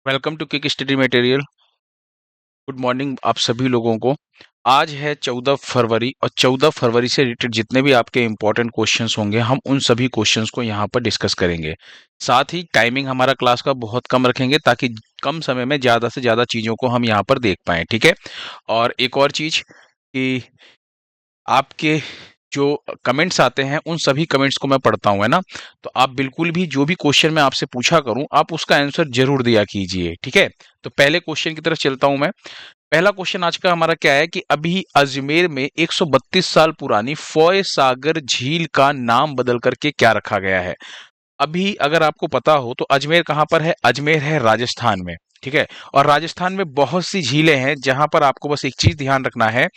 Welcome to quick study material. Good morning आप सभी लोगों को। आज है 14 फरवरी और 14 फरवरी से रिलेटेड जितने भी आपके इंपॉर्टेंट क्वेश्चंस होंगे हम उन सभी क्वेश्चंस को यहाँ पर डिस्कस करेंगे। साथ ही टाइमिंग हमारा क्लास का बहुत कम रखेंगे ताकि कम समय में ज़्यादा से ज़्यादा चीज़ों को हम यहाँ पर देख पाएँ, ठीक है। और एक और चीज़ कि आपके जो कमेंट्स आते हैं उन सभी कमेंट्स को मैं पढ़ता हूँ, है ना। तो आप बिल्कुल भी जो भी क्वेश्चन मैं आपसे पूछा करूँ आप उसका आंसर जरूर दिया कीजिए, ठीक है। तो पहले क्वेश्चन की तरफ चलता हूं मैं। पहला क्वेश्चन आज का हमारा क्या है कि अभी अजमेर में 132 साल पुरानी फॉय सागर झील का नाम बदल करके क्या रखा गया है। अभी अगर आपको पता हो तो अजमेर कहाँ पर है, अजमेर है राजस्थान में, ठीक है। और राजस्थान में बहुत सी झीलें हैं जहां पर आपको बस एक चीज ध्यान रखना है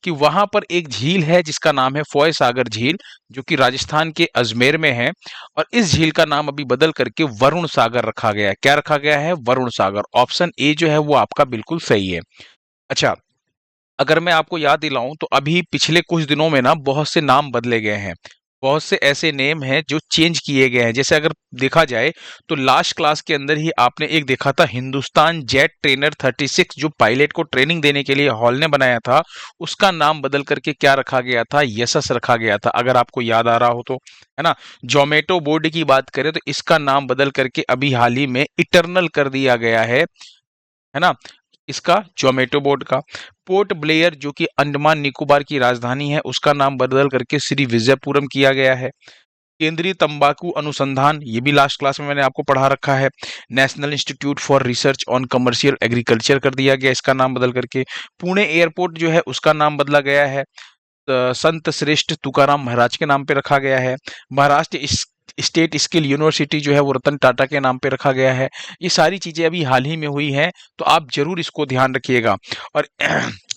कि वहां पर एक झील है जिसका नाम है फॉय सागर झील, जो कि राजस्थान के अजमेर में है। और इस झील का नाम अभी बदल करके वरुण सागर रखा गया है। क्या रखा गया है? वरुण सागर। ऑप्शन ए जो है वो आपका बिल्कुल सही है। अच्छा, अगर मैं आपको याद दिलाऊं तो अभी पिछले कुछ दिनों में ना बहुत से नाम बदले गए हैं। बहुत से ऐसे नेम हैं जो चेंज किए गए हैं। जैसे अगर देखा जाए तो लास्ट क्लास के अंदर ही आपने एक देखा था हिंदुस्तान जेट ट्रेनर 36 जो पायलट को ट्रेनिंग देने के लिए हॉल ने बनाया था, उसका नाम बदल करके क्या रखा गया था? यशस रखा गया था, अगर आपको याद आ रहा हो तो, है ना। जोमेटो बोर्ड की बात करें तो इसका नाम बदल करके अभी हाल ही में इटरनल कर दिया गया है ना। इसका जोमेटो बोर्ड का। पोर्ट ब्लेयर जो कि अंडमान निकोबार की राजधानी है उसका नाम बदल करके श्री विजयपुरम किया गया है। केंद्रीय तंबाकू अनुसंधान ये भी लास्ट क्लास में मैंने आपको पढ़ा रखा है। National institute for research on commercial agriculture कर दिया गया इसका नाम बदल करके। पुणे एयरपोर्ट जो है उसका नाम बदला गया है। संत श्रेष्ठ तुकाराम महाराज के नाम पे रखा गया है। महाराष्ट्र स्टेट स्किल यूनिवर्सिटी जो है वो रतन टाटा के नाम पे रखा गया है। ये सारी चीजें अभी हाल ही में हुई हैं, तो आप जरूर इसको ध्यान रखिएगा। और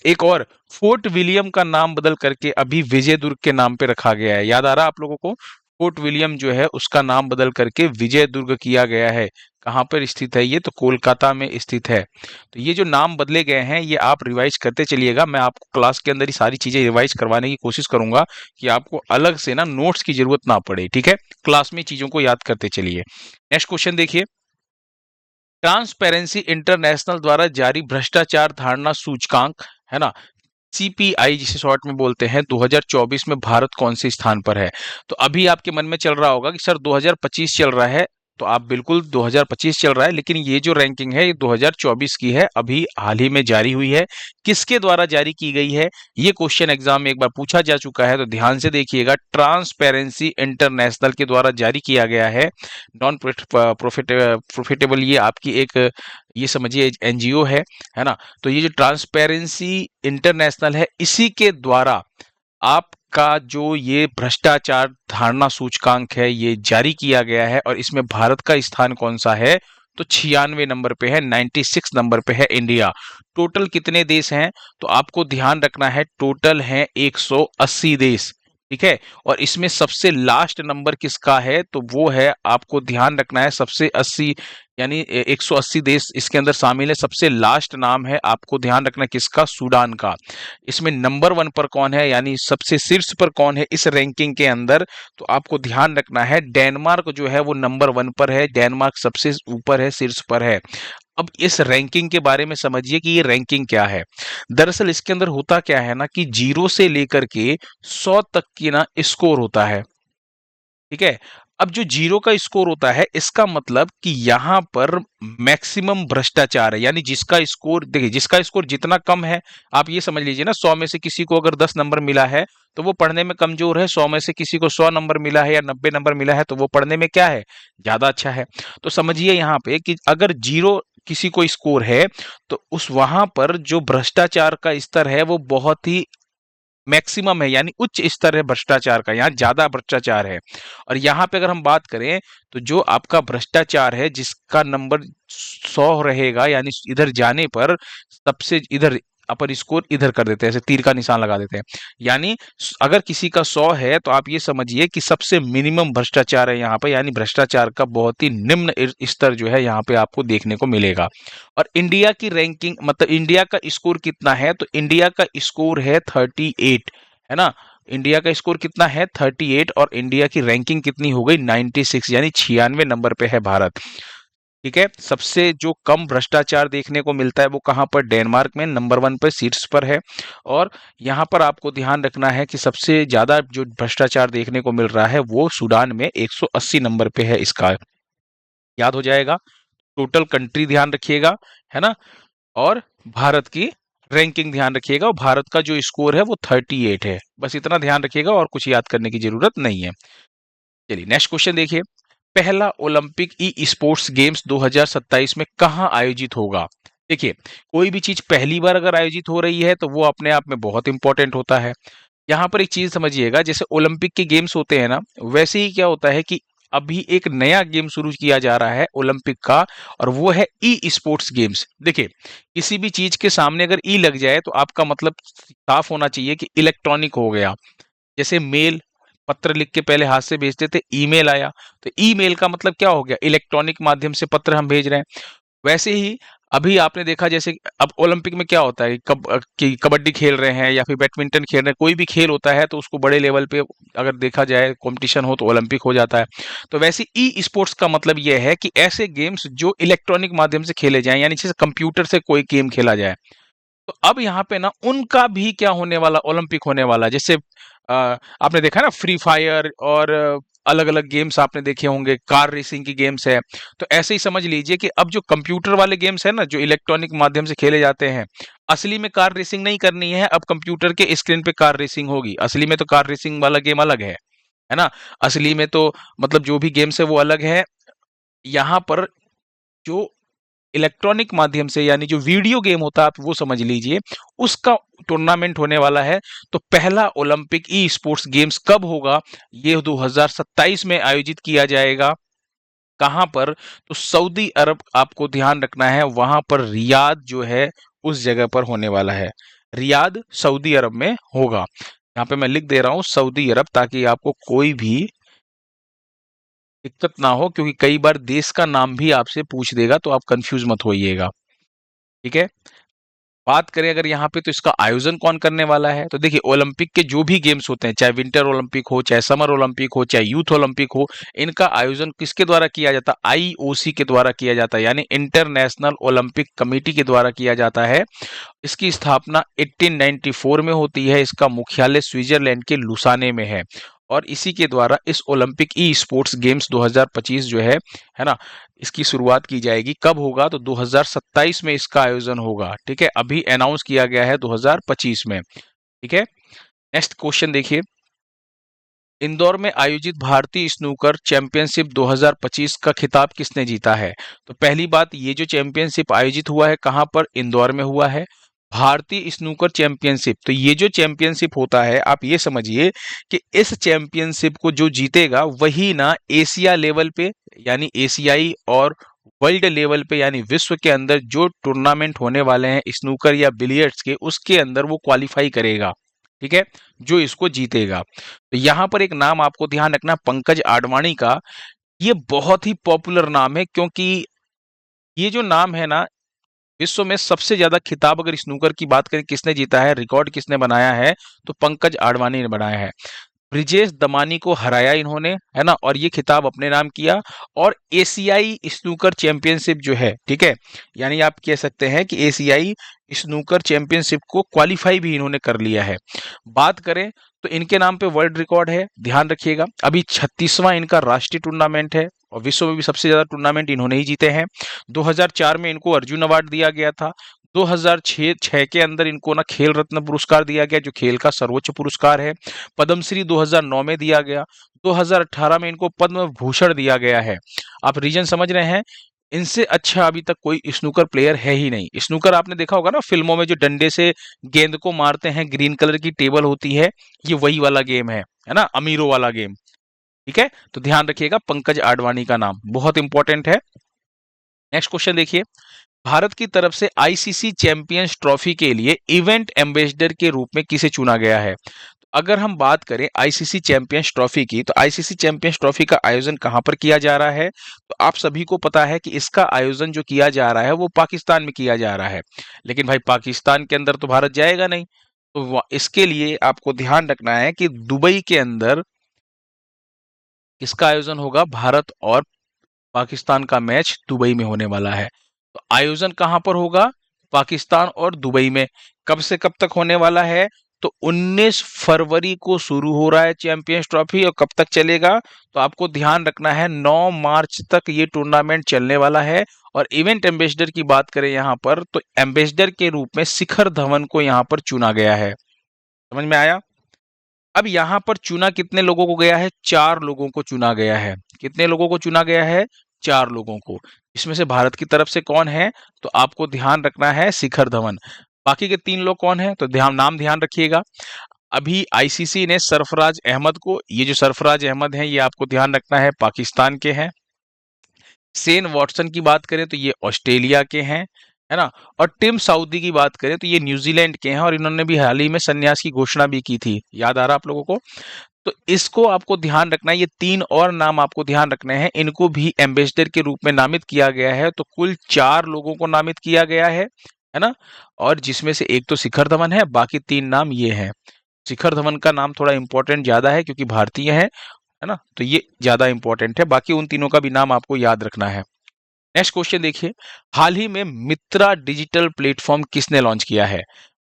एक और, फोर्ट विलियम का नाम बदल करके अभी विजय दुर्ग के नाम पे रखा गया है। याद आ रहा आप लोगों को? फोर्ट विलियम जो है उसका नाम बदल करके विजय दुर्ग किया गया है। कहाँ पर स्थित है ये? तो कोलकाता में स्थित है। तो ये जो नाम बदले गए हैं ये आप रिवाइज करते चलिएगा। मैं आपको क्लास के अंदर ही सारी चीजें रिवाइज करवाने की कोशिश करूंगा कि आपको अलग से ना नोट्स की जरूरत ना पड़े, ठीक है। क्लास में चीजों को याद करते चलिए। नेक्स्ट क्वेश्चन देखिए। ट्रांसपेरेंसी इंटरनेशनल द्वारा जारी भ्रष्टाचार धारणा सूचकांक, है ना, सीपीआई जिसे शॉर्ट में बोलते हैं, 2024 में भारत कौन से स्थान पर है? तो अभी आपके मन में चल रहा होगा कि सर 2025 चल रहा है। तो आप बिल्कुल 2025 चल रहा है, लेकिन ये जो रैंकिंग है ये 2024 की है, अभी हाल ही में जारी हुई है। किसके द्वारा जारी की गई है? ये क्वेश्चन एग्जाम में एक बार पूछा जा चुका है, तो ध्यान से देखिएगा। ट्रांसपेरेंसी इंटरनेशनल के द्वारा जारी किया गया है। नॉन प्रॉफिटेबल ये आपकी एक, ये समझिए एनजीओ है ना। तो ये जो ट्रांसपेरेंसी इंटरनेशनल है इसी के द्वारा आपका जो ये भ्रष्टाचार धारणा सूचकांक है ये जारी किया गया है। और इसमें भारत का स्थान कौन सा है? तो 96 नंबर पे है, 96 नंबर पे है इंडिया। टोटल कितने देश हैं? तो आपको ध्यान रखना है, टोटल हैं 180 देश, ठीक है। और इसमें सबसे लास्ट नंबर किसका है? तो वो है, आपको ध्यान रखना है, सबसे 80 यानी 180 देश इसके अंदर शामिल है। सबसे लास्ट नाम है, आपको ध्यान रखना किसका? सूडान का। इसमें नंबर 1 पर कौन है, यानी सबसे शीर्ष पर कौन है इस रैंकिंग के अंदर? तो आपको ध्यान रखना है डेनमार्क जो है वो नंबर 1 पर है। डेनमार्क सबसे ऊपर है, शीर्ष पर है। अब इस रैंकिंग के बारे में समझिए कि ये रैंकिंग क्या है। दरअसल इसके अंदर होता क्या है ना कि 0 से लेकर के 100 तक की ना स्कोर होता है, ठीक है। अब जो 0 का स्कोर होता है इसका मतलब कि यहां पर मैक्सिमम भ्रष्टाचार है। यानी जिसका स्कोर, देखिए जिसका स्कोर जितना कम है, आप ये समझ लीजिए ना, 100 में से किसी को अगर 10 नंबर मिला है तो वो पढ़ने में कमजोर है। 100 में से किसी को 100 नंबर मिला है या 90 नंबर मिला है तो वो पढ़ने में क्या है? ज्यादा अच्छा है। तो समझिए यहाँ पे कि अगर 0 किसी को स्कोर है तो उस वहां पर जो भ्रष्टाचार का स्तर है वो बहुत ही मैक्सिमम है, यानी उच्च स्तर है भ्रष्टाचार का, यहाँ ज्यादा भ्रष्टाचार है। और यहाँ पे अगर हम बात करें तो जो आपका भ्रष्टाचार है जिसका नंबर 100 रहेगा, यानी इधर जाने पर सबसे इधर अपर स्कोर इधर कर देते हैं, ऐसे तीर का निशान लगा देते हैं। यानी अगर किसी का 100 है तो आप ये समझिए कि सबसे मिनिमम भ्रष्टाचार है यहाँ पे, यानी भ्रष्टाचार का बहुत ही निम्न स्तर जो है यहाँ पे आपको देखने को मिलेगा। और इंडिया की रैंकिंग, मतलब इंडिया का स्कोर कितना है? तो इंडिया का स्कोर है 38, है ना। इंडिया का स्कोर कितना है? 38। और इंडिया की रैंकिंग कितनी हो गई? 96, यानी 96 नंबर पे है भारत। ठीक है। सबसे जो कम भ्रष्टाचार देखने को मिलता है वो कहाँ पर, डेनमार्क में नंबर 1 पर शीर्ष पर है। और यहाँ पर आपको ध्यान रखना है कि सबसे ज्यादा जो भ्रष्टाचार देखने को मिल रहा है वो सूडान में 180 नंबर पे है इसका, याद हो जाएगा। टोटल कंट्री ध्यान रखिएगा, है ना। और भारत की रैंकिंग ध्यान रखिएगा, और भारत का जो स्कोर है वो 38 है। बस इतना ध्यान रखिएगा और कुछ याद करने की जरूरत नहीं है। चलिए नेक्स्ट क्वेश्चन देखिए। पहला ओलंपिक ई स्पोर्ट्स गेम्स 2027 में कहाँ आयोजित होगा। देखिए, कोई भी चीज पहली बार अगर आयोजित हो रही है तो वो अपने आप में बहुत इंपॉर्टेंट होता है। यहाँ पर एक चीज समझिएगा, जैसे ओलंपिक के गेम्स होते हैं ना, वैसे ही क्या होता है कि अभी एक नया गेम शुरू किया जा रहा है ओलंपिक का, और वो है ई स्पोर्ट्स गेम्स। देखिए, किसी भी चीज के सामने अगर ई लग जाए तो आपका मतलब साफ होना चाहिए कि इलेक्ट्रॉनिक हो गया। जैसे मेल, पत्र लिख के पहले हाथ से भेजते थे, ईमेल आया, तो ईमेल का मतलब क्या हो गया, इलेक्ट्रॉनिक माध्यम से पत्र हम भेज रहे हैं। वैसे ही अभी आपने देखा, जैसे अब ओलंपिक में क्या होता है कि कबड्डी खेल रहे हैं या फिर बैडमिंटन खेल रहे हैं, कोई भी खेल होता है तो उसको बड़े लेवल पे अगर देखा जाए कंपटीशन हो तो ओलंपिक हो जाता है। तो वैसे ई स्पोर्ट्स का मतलब यह है कि ऐसे गेम्स जो इलेक्ट्रॉनिक माध्यम से खेले जाएं, यानी जैसे कंप्यूटर से कोई गेम खेला जाए। तो अब यहाँ पे ना उनका भी क्या होने वाला, ओलंपिक होने वाला। जैसे आपने देखा ना फ्री फायर, और अलग अलग गेम्स आपने देखे होंगे, कार रेसिंग की गेम्स है। तो ऐसे ही समझ लीजिए कि अब जो कंप्यूटर वाले गेम्स है ना, जो इलेक्ट्रॉनिक माध्यम से खेले जाते हैं, असली में कार रेसिंग नहीं करनी है, अब कंप्यूटर के स्क्रीन पे कार रेसिंग होगी। असली में तो कार रेसिंग वाला गेम अलग है ना। असली में तो मतलब जो भी गेम्स है वो अलग है। यहाँ पर जो इलेक्ट्रॉनिक माध्यम से, यानी जो वीडियो गेम होता है, आप वो समझ लीजिए, उसका टूर्नामेंट होने वाला है। तो पहला ओलंपिक ई स्पोर्ट्स गेम्स कब होगा, ये 2027 में आयोजित किया जाएगा। कहां पर, तो सऊदी अरब, आपको ध्यान रखना है, वहां पर रियाद जो है उस जगह पर होने वाला है। रियाद सऊदी अरब में होगा। यहाँ पे मैं लिख दे रहा हूं सऊदी अरब, ताकि आपको कोई भी दिक्कत ना हो, क्योंकि कई बार देश का नाम भी आपसे पूछ देगा तो आप कंफ्यूज मत होइएगा। ठीक है। बात करें अगर यहाँ पे, तो इसका आयोजन कौन करने वाला है, तो देखिए, ओलंपिक के जो भी गेम्स होते हैं, चाहे विंटर ओलंपिक हो, चाहे समर ओलंपिक हो, चाहे यूथ ओलंपिक हो, इनका आयोजन किसके द्वारा किया जाता है, आईओसी के द्वारा किया जाता है, यानी इंटरनेशनल ओलंपिक कमेटी के द्वारा किया जाता है। इसकी स्थापना 1894 में होती है। इसका मुख्यालय स्विट्जरलैंड के लुसाने में है। और इसी के द्वारा इस ओलंपिक ई स्पोर्ट्स गेम्स 2025 जो है ना, इसकी शुरुआत की जाएगी। कब होगा, तो 2027 में इसका आयोजन होगा। ठीक है, अभी अनाउंस किया गया है 2025 में। ठीक है। नेक्स्ट क्वेश्चन देखिए। इंदौर में आयोजित भारतीय स्नूकर चैंपियनशिप 2025 का खिताब किसने जीता है। तो पहली बात, ये जो चैंपियनशिप आयोजित हुआ है कहाँ पर, इंदौर में हुआ है। भारतीय स्नूकर चैंपियनशिप, तो ये जो चैंपियनशिप होता है, आप ये समझिए कि इस चैंपियनशिप को जो जीतेगा वही ना एशिया लेवल पे, यानी एशियाई, और वर्ल्ड लेवल पे, यानी विश्व के अंदर जो टूर्नामेंट होने वाले हैं स्नूकर या बिलियर्ड्स के, उसके अंदर वो क्वालिफाई करेगा। ठीक है, जो इसको जीतेगा। तो यहाँ पर एक नाम आपको ध्यान रखना, पंकज आडवाणी का। ये बहुत ही पॉपुलर नाम है, क्योंकि ये जो नाम है ना, विश्व में सबसे ज्यादा खिताब अगर स्नूकर की बात करें, किसने जीता है, रिकॉर्ड किसने बनाया है, तो पंकज आडवाणी ने बनाया है। ब्रिजेश दमानी को हराया इन्होंने, है ना, और ये खिताब अपने नाम किया। और एशियाई स्नूकर चैंपियनशिप जो है, ठीक है, यानी आप कह सकते हैं कि एशियाई स्नूकर चैंपियनशिप को क्वालिफाई भी इन्होंने कर लिया है। बात करें तो इनके नाम पे वर्ल्ड रिकॉर्ड है, ध्यान रखिएगा। अभी 36वां इनका राष्ट्रीय टूर्नामेंट है, और विश्व में भी सबसे ज्यादा टूर्नामेंट इन्होंने ही जीते हैं। 2004 में इनको अर्जुन अवार्ड दिया गया था। 2006 के अंदर इनको ना खेल रत्न पुरस्कार दिया गया, जो खेल का सर्वोच्च पुरस्कार है। पद्मश्री 2009 में दिया गया। 2018 में इनको पद्म भूषण दिया गया है। आप रीजन समझ रहे हैं, इनसे अच्छा अभी तक कोई स्नूकर प्लेयर है ही नहीं। स्नूकर आपने देखा होगा ना, फिल्मों में जो डंडे से गेंद को मारते हैं, ग्रीन कलर की टेबल होती है, ये वही वाला गेम है ना, अमीरों वाला गेम। ठीक है, तो ध्यान रखिएगा, पंकज आडवाणी का नाम बहुत इंपॉर्टेंट है। नेक्स्ट क्वेश्चन देखिए। भारत की तरफ से आईसीसी चैंपियंस ट्रॉफी के लिए इवेंट एम्बेसडर के रूप में किसे चुना गया है। तो अगर हम बात करें आईसीसी चैंपियंस ट्रॉफी की, तो आईसीसी चैंपियंस ट्रॉफी का आयोजन कहां पर किया जा रहा है, तो आप सभी को पता है कि इसका आयोजन जो किया जा रहा है वो पाकिस्तान में किया जा रहा है। लेकिन भाई, पाकिस्तान के अंदर तो भारत जाएगा नहीं, तो इसके लिए आपको ध्यान रखना है कि दुबई के अंदर इसका आयोजन होगा, भारत और पाकिस्तान का मैच दुबई में होने वाला है। तो आयोजन कहां पर होगा? पाकिस्तान और दुबई में। कब से कब तक होने वाला है? तो 19 फरवरी को शुरू हो रहा है चैंपियंस ट्रॉफी, और कब तक चलेगा? तो आपको ध्यान रखना है 9 मार्च तक ये टूर्नामेंट चलने वाला है। और इवेंट एम्बेसडर की बात करें यहाँ पर, तो एम्बेसडर के रूप में शिखर धवन को यहाँ पर चुना गया है। समझ में आया? अब यहाँ पर चुना कितने लोगों को गया है? 4 लोगों को चुना गया है। कितने लोगों को चुना गया है? 4 लोगों को। इसमें से भारत की तरफ से कौन है? तो आपको ध्यान रखना है शिखर धवन। बाकी के 3 लोग कौन है? तो नाम ध्यान रखिएगा। अभी आईसीसी ने सरफराज अहमद को, ये जो सरफराज अहमद हैं ये आपको ध्यान रखना है पाकिस्तान के हैं। सेन वॉटसन की बात करें तो ये ऑस्ट्रेलिया के हैं, है ना। और टिम साउदी की बात करें तो ये न्यूजीलैंड के हैं, और इन्होंने भी हाल ही में संन्यास की घोषणा भी की थी। याद आ रहा आप लोगों को? तो इसको आपको ध्यान रखना है। ये 3 और नाम आपको ध्यान रखने हैं। इनको भी एम्बेसडर के रूप में नामित किया गया है। तो कुल 4 लोगों को नामित किया गया है ना। और जिसमें से एक तो शिखर धवन है, बाकी 3 नाम ये हैं। शिखर धवन का नाम थोड़ा इंपॉर्टेंट ज्यादा है क्योंकि भारतीय है ना, तो ये ज्यादा इंपॉर्टेंट है। बाकी उन तीनों का भी नाम आपको याद रखना है। नेक्स्ट क्वेश्चन देखिए, हाल ही में मित्रा डिजिटल प्लेटफॉर्म किसने लॉन्च किया है?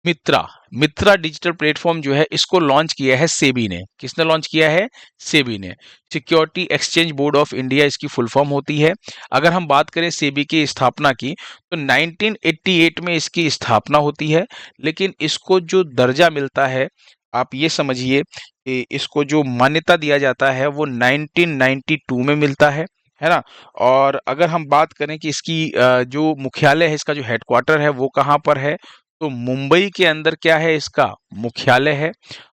मित्रा मित्रा डिजिटल प्लेटफॉर्म जो है इसको लॉन्च किया है सेबी ने। किसने लॉन्च किया है? सेबी ने। Security exchange board of India इसकी फुल फॉर्म होती है। अगर हम बात करें सेबी की स्थापना की, तो 1988 में इसकी स्थापना होती है, लेकिन इसको जो दर्जा मिलता है, आप ये समझिए कि इसको जो मान्यता दिया जाता है वो 1992 में मिलता है ना। और अगर हम बात करें कि इसकी जो मुख्यालय है, इसका जो हेडक्वार्टर है वो कहाँ पर है, तो मुंबई के अंदर क्या है, इसका मुख्यालय है।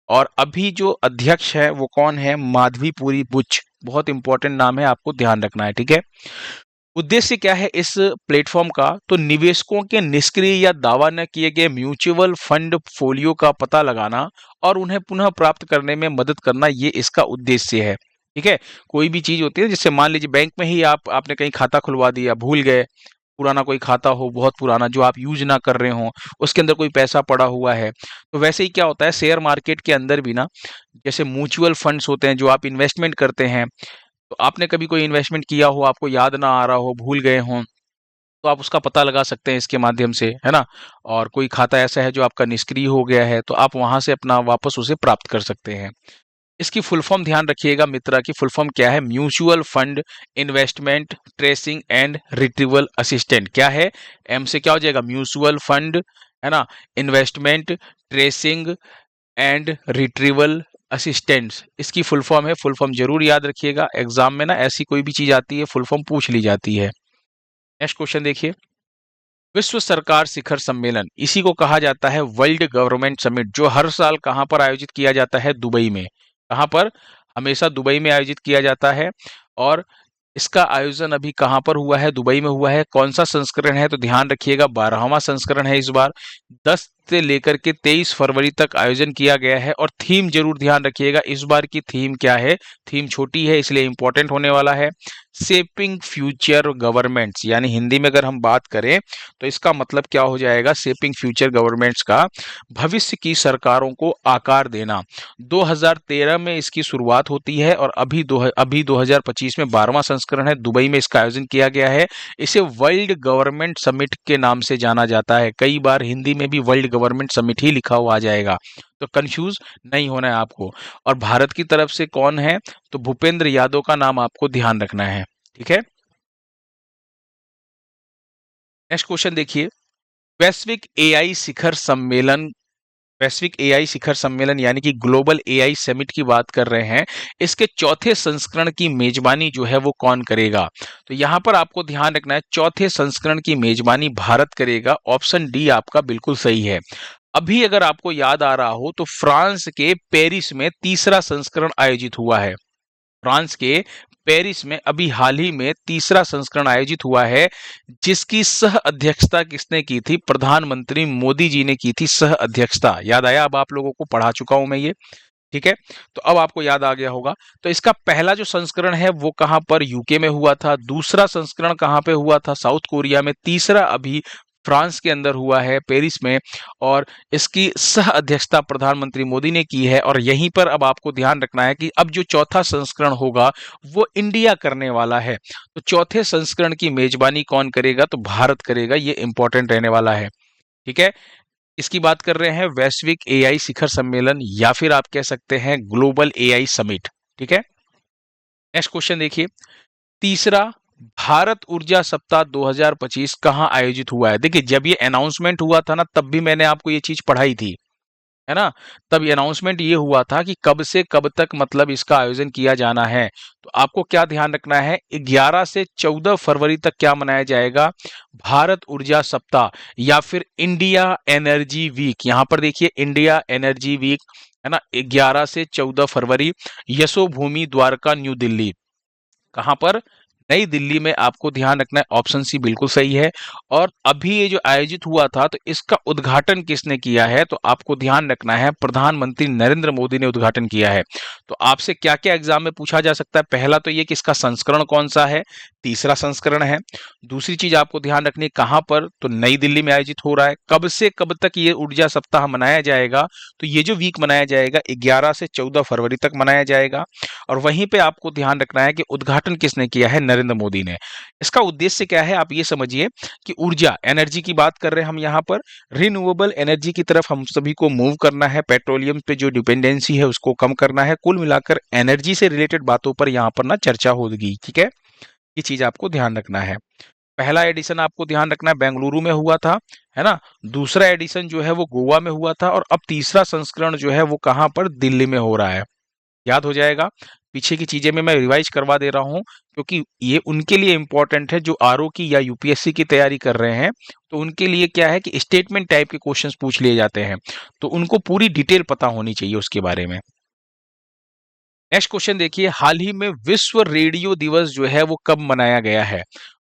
और अभी जो अध्यक्ष है वो कौन है? माधवीपुरी बुच। बहुत इंपॉर्टेंट नाम है, आपको ध्यान रखना है, ठीक है। उद्देश्य क्या है इस प्लेटफॉर्म का? तो निवेशकों के निष्क्रिय या दावा न किए गए म्यूचुअल फंड फोलियो का पता लगाना और उन्हें पुनः प्राप्त करने में मदद करना, ये इसका उद्देश्य है, ठीक है। कोई भी चीज होती है, जिससे मान लीजिए बैंक में ही आपने कहीं खाता खुलवा दिया, भूल गए, पुराना कोई खाता हो, बहुत पुराना, जो आप यूज ना कर रहे हो, उसके अंदर कोई पैसा पड़ा हुआ है, तो वैसे ही क्या होता है शेयर मार्केट के अंदर भी ना, जैसे म्यूचुअल फंड्स होते हैं जो आप इन्वेस्टमेंट करते हैं, तो आपने कभी कोई इन्वेस्टमेंट किया हो, आपको याद ना आ रहा हो, भूल गए हो, तो आप उसका पता लगा सकते हैं इसके माध्यम से, है ना। और कोई खाता ऐसा है जो आपका निष्क्रिय हो गया है, तो आप वहां से अपना वापस उसे प्राप्त कर सकते हैं। इसकी फुल फॉर्म ध्यान रखिएगा, मित्रा की फुल फॉर्म क्या है? Mutual fund investment tracing and retrieval assistant. क्या है? एम से क्या हो जाएगा? म्यूचुअल फंड, है ना, investment tracing and retrieval assistants, इसकी फुल फॉर्म है। फुल फॉर्म जरूर याद रखिएगा, एग्जाम में ना ऐसी कोई भी चीज आती है फुल फॉर्म पूछ ली जाती है। नेक्स्ट क्वेश्चन देखिए, विश्व सरकार शिखर सम्मेलन, इसी को कहा जाता है वर्ल्ड गवर्नमेंट समिट, जो हर साल कहां पर आयोजित किया जाता है? दुबई में। कहां पर? हमेशा दुबई में आयोजित किया जाता है। और इसका आयोजन अभी कहां पर हुआ है? दुबई में हुआ है। कौन सा संस्करण है? तो ध्यान रखिएगा 12वां संस्करण है इस बार। 10 से लेकर के 23 फरवरी तक आयोजन किया गया है। और थीम जरूर ध्यान रखिएगा, इस बार की थीम क्या है? थीम छोटी है इसलिए इंपॉर्टेंट होने वाला है, शेपिंग फ्यूचर गवर्नमेंट्स। यानी हिंदी में अगर हम बात करें तो इसका मतलब क्या हो जाएगा? शेपिंग फ्यूचर गवर्नमेंट्स का भविष्य की सरकारों को आकार देना। 2013 में इसकी शुरुआत होती है और अभी 2025 में 12वां संस्करण है। दुबई में इसका आयोजन किया गया है। इसे वर्ल्ड गवर्नमेंट समिट के नाम से जाना जाता है। कई बार हिंदी में भी वर्ल्ड गवर्नमेंट समिट ही लिखा हुआ आ जाएगा, तो कंफ्यूज नहीं होना है आपको। और भारत की तरफ से कौन है? तो भूपेंद्र यादव का नाम आपको ध्यान रखना है, ठीक है। नेक्स्ट क्वेश्चन देखिए, वैश्विक एआई शिखर सम्मेलन, वैश्विक एआई शिखर सम्मेलन यानी कि ग्लोबल एआई समिट की बात कर रहे हैं। इसके चौथे संस्करण की मेजबानी जो है वो कौन करेगा? तो यहां पर आपको ध्यान रखना है, चौथे संस्करण की मेजबानी भारत करेगा। ऑप्शन डी आपका बिल्कुल सही है। अभी अगर आपको याद आ रहा हो तो फ्रांस के पेरिस में तीसरा संस्करण आयोजित हुआ है। फ्रांस के पेरिस में अभी हाल ही में तीसरा संस्करण आयोजित हुआ है, जिसकी सह अध्यक्षता किसने की थी? प्रधानमंत्री मोदी जी ने की थी सह अध्यक्षता। याद आया? अब आप लोगों को पढ़ा चुका हूं मैं ये, ठीक है। तो अब आपको याद आ गया होगा। तो इसका पहला जो संस्करण है वो कहां पर? यूके में हुआ था। दूसरा संस्करण कहां पे हुआ था? साउथ कोरिया में। तीसरा अभी फ्रांस के अंदर हुआ है, पेरिस में, और इसकी सह अध्यक्षता प्रधानमंत्री मोदी ने की है। और यहीं पर अब आपको ध्यान रखना है कि अब जो चौथा संस्करण होगा वो इंडिया करने वाला है। तो चौथे संस्करण की मेजबानी कौन करेगा? तो भारत करेगा। ये इंपॉर्टेंट रहने वाला है। ठीक है, इसकी बात कर रहे हैं वैश्विक एआई शिखर सम्मेलन, या फिर आप कह सकते हैं ग्लोबल एआई समिट। ठीक है, नेक्स्ट क्वेश्चन देखिए, तीसरा, भारत ऊर्जा सप्ताह 2025 कहाँ आयोजित हुआ है? देखिए, जब ये अनाउंसमेंट हुआ था ना, तब भी मैंने आपको ये चीज पढ़ाई थी, है ना। तब ये अनाउंसमेंट ये हुआ था कि कब से कब तक मतलब इसका आयोजन किया जाना है। तो आपको क्या ध्यान रखना है, 11 से 14 फरवरी तक क्या मनाया जाएगा? भारत ऊर्जा सप्ताह, या फिर इंडिया एनर्जी वीक। यहां पर देखिए, इंडिया एनर्जी वीक, है ना, 11 से 14 फरवरी, यशोभूमि द्वारका न्यू दिल्ली। कहां पर? नई दिल्ली में। आपको ध्यान रखना है, ऑप्शन सी बिल्कुल सही है। और अभी ये जो आयोजित हुआ था, तो इसका उद्घाटन किसने किया है? तो आपको ध्यान रखना है, प्रधानमंत्री नरेंद्र मोदी ने उद्घाटन किया है। तो आपसे क्या क्या एग्जाम में पूछा जा सकता है? पहला तो ये कि इसका संस्करण कौन सा है, तीसरा संस्करण है। दूसरी चीज आपको ध्यान रखनी है, कहां पर? तो नई दिल्ली में आयोजित हो रहा है। कब से कब तक ये ऊर्जा सप्ताह मनाया जाएगा? तो ये जो वीक मनाया जाएगा 11 से 14 फरवरी तक मनाया जाएगा। और वहीं पे आपको ध्यान रखना है कि उद्घाटन किसने किया है? नरेंद्र मोदी ने। इसका उद्देश्य क्या है? आप ये समझिए कि ऊर्जा, एनर्जी की बात कर रहे हैं हम यहाँ पर, रिन्यूएबल एनर्जी की तरफ हम सभी को मूव करना है, पेट्रोलियम पे जो डिपेंडेंसी है उसको कम करना है। कुल मिलाकर एनर्जी से रिलेटेड बातों पर यहाँ पर ना चर्चा होगी। ठीक है, ये चीज आपको ध्यान रखना है। पहला एडिशन आपको ध्यान रखना है बेंगलुरु में हुआ था, है ना। दूसरा एडिशन जो है वो गोवा में हुआ था, और अब तीसरा संस्करण जो है वो कहाँ पर? दिल्ली में हो रहा है। याद हो जाएगा। पीछे की चीजें में मैं रिवाइज करवा दे रहा हूं, क्योंकि ये उनके लिए इंपॉर्टेंट है जो आरओ की या यूपीएससी की तैयारी कर रहे हैं। तो उनके लिए क्या है कि स्टेटमेंट टाइप के क्वेश्चंस पूछ लिए जाते हैं, तो उनको पूरी डिटेल पता होनी चाहिए उसके बारे में। नेक्स्ट क्वेश्चन देखिए, हाल ही में विश्व रेडियो दिवस जो है वो कब मनाया गया है?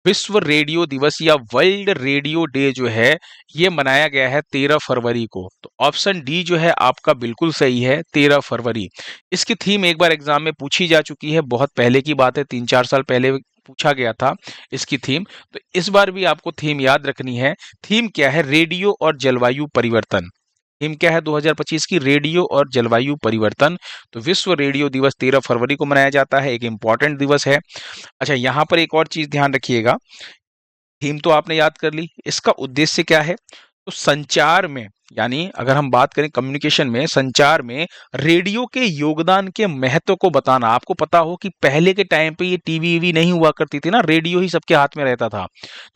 विश्व रेडियो दिवस या वर्ल्ड रेडियो डे जो है ये मनाया गया है 13 फरवरी को। तो ऑप्शन डी जो है आपका बिल्कुल सही है, 13 फरवरी। इसकी थीम एक बार एग्जाम में पूछी जा चुकी है, बहुत पहले की बात है, 3-4 साल पहले पूछा गया था इसकी थीम। तो इस बार भी आपको थीम याद रखनी है। थीम क्या है? रेडियो और जलवायु परिवर्तन। थीम क्या है 2025 की? रेडियो और जलवायु परिवर्तन। तो विश्व रेडियो दिवस 13 फरवरी को मनाया जाता है, एक इंपॉर्टेंट दिवस है। अच्छा, यहां पर एक और चीज ध्यान रखिएगा, थीम तो आपने याद कर ली, इसका उद्देश्य क्या है? तो संचार में, यानी अगर हम बात करें कम्युनिकेशन में, संचार में रेडियो के योगदान के महत्व को बताना। आपको पता हो कि पहले के टाइम पे ये टीवी वीवी नहीं हुआ करती थी ना, रेडियो ही सबके हाथ में रहता था।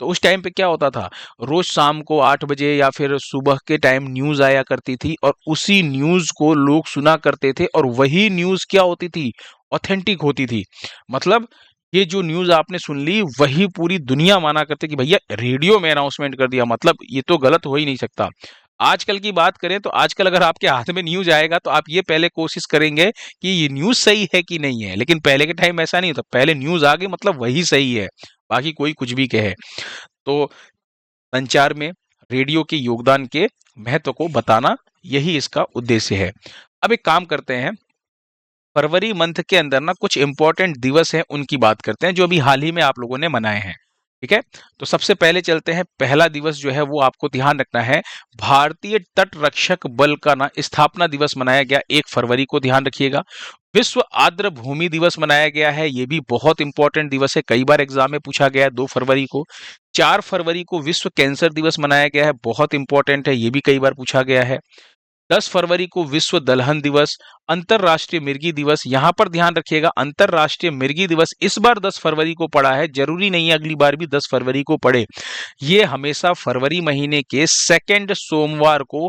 तो उस टाइम पे क्या होता था, रोज शाम को 8 बजे या फिर सुबह के टाइम न्यूज आया करती थी, और उसी न्यूज को लोग सुना करते थे, और वही न्यूज क्या होती थी? ऑथेंटिक होती थी। मतलब ये जो न्यूज आपने सुन ली वही पूरी दुनिया माना करते कि भैया रेडियो में अनाउंसमेंट कर दिया, मतलब ये तो गलत हो ही नहीं सकता। आजकल की बात करें तो आजकल अगर आपके हाथ में न्यूज आएगा तो आप ये पहले कोशिश करेंगे कि ये न्यूज सही है कि नहीं है, लेकिन पहले के टाइम ऐसा नहीं होता, पहले न्यूज आ गई मतलब वही सही है, बाकी कोई कुछ भी कहे। तो संचार में रेडियो के योगदान के महत्व को बताना, यही इसका उद्देश्य है। अब एक काम करते हैं, फरवरी मंथ के अंदर ना कुछ इंपॉर्टेंट दिवस हैं, उनकी बात करते हैं जो अभी हाल ही में आप लोगों ने मनाए हैं। ठीक है, तो सबसे पहले चलते हैं, पहला दिवस जो है वो आपको ध्यान रखना है, भारतीय तट रक्षक बल का ना स्थापना दिवस मनाया गया 1 फरवरी को, ध्यान रखिएगा। विश्व आर्द्र भूमि दिवस मनाया गया है, ये भी बहुत इंपॉर्टेंट दिवस है, कई बार एग्जाम में पूछा गया है, 2 फरवरी को। 4 फरवरी को विश्व कैंसर दिवस मनाया गया है, बहुत इंपॉर्टेंट है, ये भी कई बार पूछा गया है। 10 फरवरी को विश्व दलहन दिवस, अंतरराष्ट्रीय मिर्गी दिवस। यहां पर ध्यान रखिएगा, अंतरराष्ट्रीय मिर्गी दिवस इस बार 10 फरवरी को पड़ा है, जरूरी नहीं है अगली बार भी 10 फरवरी को पड़े। ये हमेशा फरवरी महीने के सेकंड सोमवार को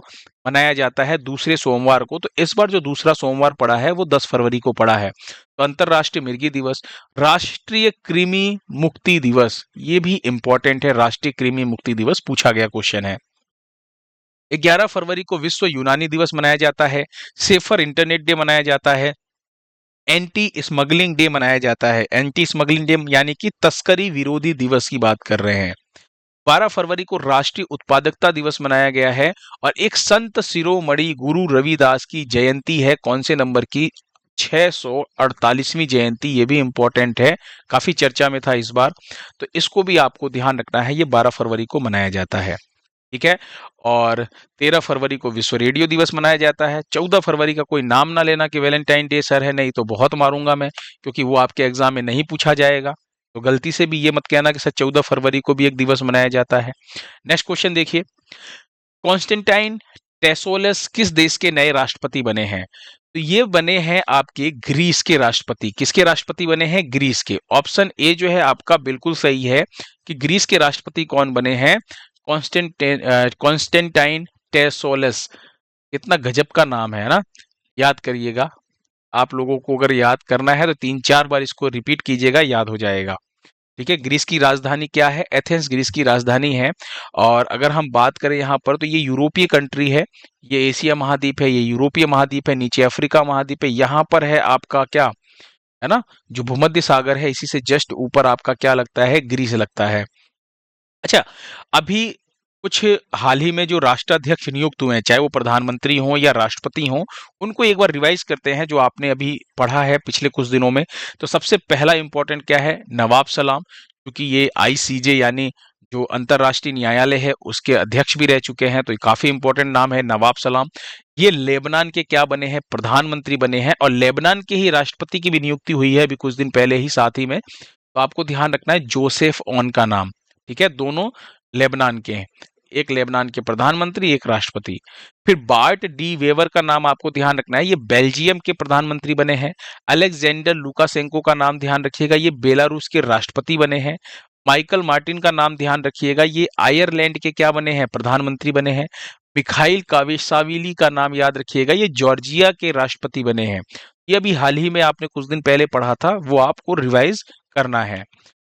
मनाया जाता है, दूसरे सोमवार को। तो इस बार जो दूसरा सोमवार पड़ा है वो 10 फरवरी को पड़ा है। तो अंतरराष्ट्रीय मिर्गी दिवस। राष्ट्रीय कृमि मुक्ति दिवस, ये भी इंपॉर्टेंट है, राष्ट्रीय कृमि मुक्ति दिवस पूछा गया क्वेश्चन है। 11 फरवरी को विश्व यूनानी दिवस मनाया जाता है। सेफर इंटरनेट डे मनाया जाता है। एंटी स्मगलिंग डे मनाया जाता है। एंटी स्मगलिंग डे यानी कि तस्करी विरोधी दिवस की बात कर रहे हैं। 12 फरवरी को राष्ट्रीय उत्पादकता दिवस मनाया गया है। और एक संत शिरोमणि गुरु रविदास की जयंती है, कौन से नंबर की? 648वीं जयंती, ये भी इंपॉर्टेंट है, काफी चर्चा में था इस बार। तो इसको भी आपको ध्यान रखना है, ये 12 फरवरी को मनाया जाता है। ठीक है। और 13 फरवरी को विश्व रेडियो दिवस मनाया जाता है। 14 फरवरी का कोई नाम ना लेना कि वैलेंटाइन डे सर है, नहीं तो बहुत मारूंगा मैं, क्योंकि वो आपके एग्जाम में नहीं पूछा जाएगा। तो गलती से भी ये मत कहना कि सर 14 फरवरी को भी एक दिवस मनाया जाता है। नेक्स्ट क्वेश्चन देखिए, कॉन्स्टेंटाइन टेसोलस किस देश के नए राष्ट्रपति बने हैं? तो ये बने हैं आपके ग्रीस के राष्ट्रपति। किसके राष्ट्रपति बने हैं? ग्रीस के। ऑप्शन ए जो है आपका बिल्कुल सही है कि ग्रीस के राष्ट्रपति कौन बने हैं? कॉन्स्टेंटाइन टेसोलस। कितना गजब का नाम है ना, याद करिएगा। आप लोगों को अगर याद करना है तो 3-4 बार इसको रिपीट कीजिएगा, याद हो जाएगा। ठीक है। ग्रीस की राजधानी क्या है? एथेंस ग्रीस की राजधानी है। और अगर हम बात करें यहाँ पर, तो ये यूरोपीय कंट्री है, ये एशिया महाद्वीप है, ये यूरोपीय महाद्वीप है, नीचे अफ्रीका महाद्वीप है, यहाँ पर है आपका क्या है ना, जो भूमध्य सागर है, इसी से जस्ट ऊपर आपका क्या लगता है? ग्रीस लगता है। अच्छा, अभी कुछ हाल ही में जो राष्ट्राध्यक्ष नियुक्त हुए हैं, चाहे वो प्रधानमंत्री हों या राष्ट्रपति हों, उनको एक बार रिवाइज करते हैं जो आपने अभी पढ़ा है पिछले कुछ दिनों में। तो सबसे पहला इंपॉर्टेंट क्या है? नवाब सलाम, क्योंकि ये आईसीजे यानी जो अंतरराष्ट्रीय न्यायालय है उसके अध्यक्ष भी रह चुके हैं, तो ये काफी इंपॉर्टेंट नाम है नवाब सलाम। ये लेबनान के क्या बने हैं? प्रधानमंत्री बने हैं, और लेबनान के ही राष्ट्रपति की भी नियुक्ति हुई है अभी कुछ दिन पहले ही साथ ही में। तो आपको ध्यान रखना है जोसेफ ऑन का नाम। ठीक है, दोनों लेबनान के हैं, एक लेबनान के प्रधानमंत्री, एक राष्ट्रपति। फिर बार्ट डी वेवर का नाम आपको ध्यान रखना है, ये बेल्जियम के प्रधानमंत्री बने हैं। अलेक्जेंडर लुकाशेंको का नाम ध्यान रखिएगा, ये बेलारूस के राष्ट्रपति बने हैं। माइकल मार्टिन का नाम ध्यान रखिएगा, ये आयरलैंड के क्या बने हैं? प्रधानमंत्री बने हैं। मिखाइल कावेसाविली का नाम याद रखिएगा, ये जॉर्जिया के राष्ट्रपति बने हैं। ये अभी हाल ही में आपने कुछ दिन पहले पढ़ा था, वो आपको रिवाइज करना है।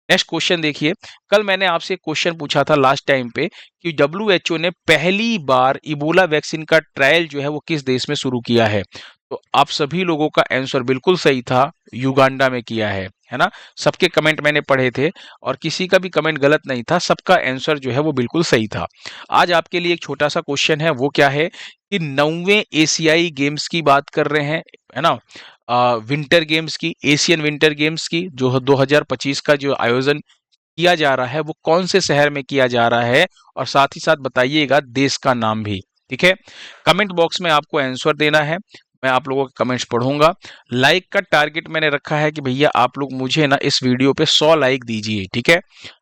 नेक्स्ट क्वेश्चन देखिए, कल मैंने आपसे एक क्वेश्चन पूछा था लास्ट टाइम पे कि डब्ल्यूएचओ ने पहली बार इबोला वैक्सीन का ट्रायल जो है वो किस देश में शुरू किया है? तो आप सभी लोगों का आंसर बिल्कुल सही था, युगांडा में किया है ना। सबके कमेंट मैंने पढ़े थे और किसी का भी कमेंट गलत नहीं था, सबका आंसर जो है वो बिल्कुल सही था। आज आपके लिए एक छोटा सा क्वेश्चन है, वो क्या है कि 9वें एशियाई गेम्स की बात कर रहे हैं, है ना, विंटर गेम्स की, एशियन विंटर गेम्स की, जो 2025 का जो आयोजन किया जा रहा है वो कौन से शहर में किया जा रहा है, और साथ ही साथ बताइएगा देश का नाम भी। ठीक है, कमेंट बॉक्स में आपको आंसर देना है, मैं आप लोगों के कमेंट्स पढ़ूंगा। लाइक का टारगेट मैंने रखा है कि भैया आप लोग मुझे ना इस वीडियो पे 100 लाइक दीजिए। ठीक है,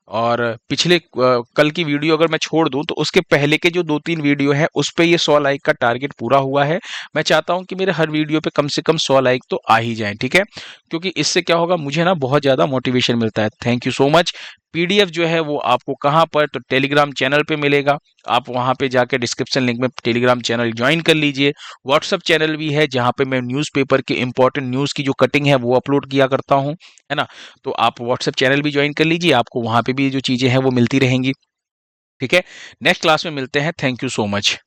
और पिछले कल की वीडियो अगर मैं छोड़ दूं तो उसके पहले के जो 2-3 वीडियो है उस पे ये 100 लाइक का टारगेट पूरा हुआ है। मैं चाहता हूं कि मेरे हर वीडियो पे कम से कम 100 लाइक तो आ ही जाएं। ठीक है, क्योंकि इससे क्या होगा, मुझे ना बहुत ज्यादा मोटिवेशन मिलता है। Thank you so much. PDF जो है वो आपको कहाँ पर, तो टेलीग्राम चैनल पे मिलेगा, आप वहां पे जाके डिस्क्रिप्शन लिंक में टेलीग्राम चैनल ज्वाइन कर लीजिए। व्हाट्सअप चैनल भी है जहाँ पे मैं न्यूज़पेपर के इंपॉर्टेंट न्यूज़ की जो कटिंग है वो अपलोड किया करता हूँ, है ना। तो आप व्हाट्सएप चैनल भी ज्वाइन कर लीजिए, आपको वहां पे भी जो चीजें हैं वो मिलती रहेंगी। ठीक है, नेक्स्ट क्लास में मिलते हैं। Thank you so much.